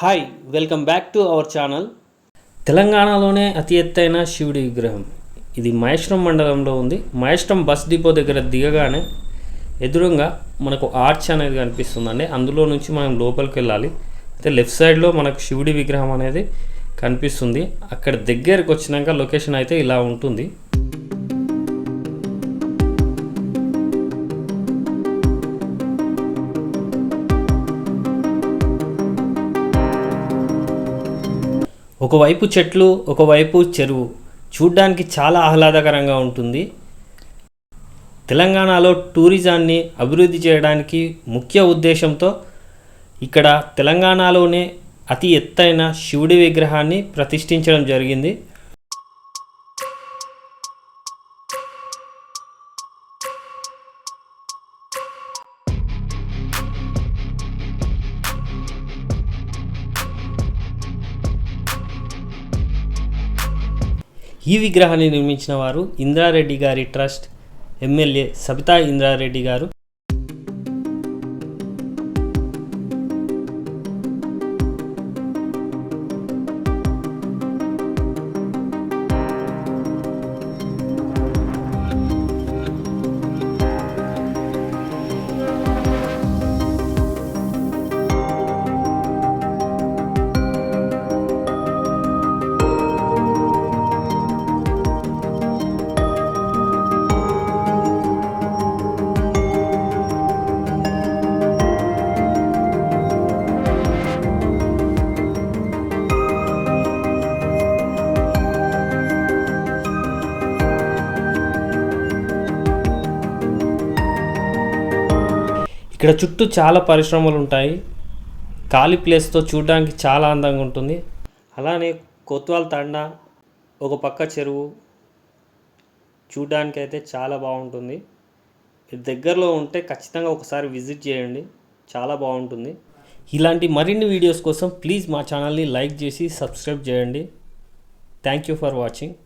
Hi welcome back to our channel. తెలంగాణలోనే అతి ఎత్తైన శివుడి విగ్రహం ఇది మహేశ్వరం మండలంలో ఉంది. మహేశ్వరం బస్ డిపో దగ్గర దిగగానే ఎదురుగా మనకు ఆర్చ్ అనేది కనిపిస్తుందండి. అందులో నుంచి మనం లోపలికి వెళ్ళాలి. అయితే లెఫ్ట్ సైడ్లో మనకు శివుడి విగ్రహం అనేది కనిపిస్తుంది. అక్కడ దగ్గరికి వచ్చినాక లొకేషన్ అయితే ఇలా ఉంటుంది. ఒకవైపు చెట్లు, ఒకవైపు చెరువు చూడ్డానికి చాలా ఆహ్లాదకరంగా ఉంటుంది. తెలంగాణలో టూరిజాన్ని అభివృద్ధి చేయడానికి ముఖ్య ఉద్దేశంతో ఇక్కడ తెలంగాణలోనే అతి ఎత్తైన శివుడి విగ్రహాన్ని ప్రతిష్ఠించడం జరిగింది. ఈ విగ్రహాన్ని నిర్మించిన వారు ఇంద్రారెడ్డి గారి ట్రస్ట్ ఎమ్మెల్యే సబితా ఇంద్రారెడ్డి గారు. ఇక్కడ చుట్టూ చాలా పరిశ్రమలు ఉంటాయి. ఖాళీ ప్లేస్తో చూడడానికి చాలా అందంగా ఉంటుంది. అలానే కొత్వాల్ తండా, ఒక పక్క చెరువు చూడడానికి అయితే చాలా బాగుంటుంది. దగ్గరలో ఉంటే ఖచ్చితంగా ఒకసారి విజిట్ చేయండి, చాలా బాగుంటుంది. ఇలాంటి మరిన్ని వీడియోస్ కోసం ప్లీజ్ మా ఛానల్ని లైక్ చేసి సబ్స్క్రైబ్ చేయండి. Thank you for watching.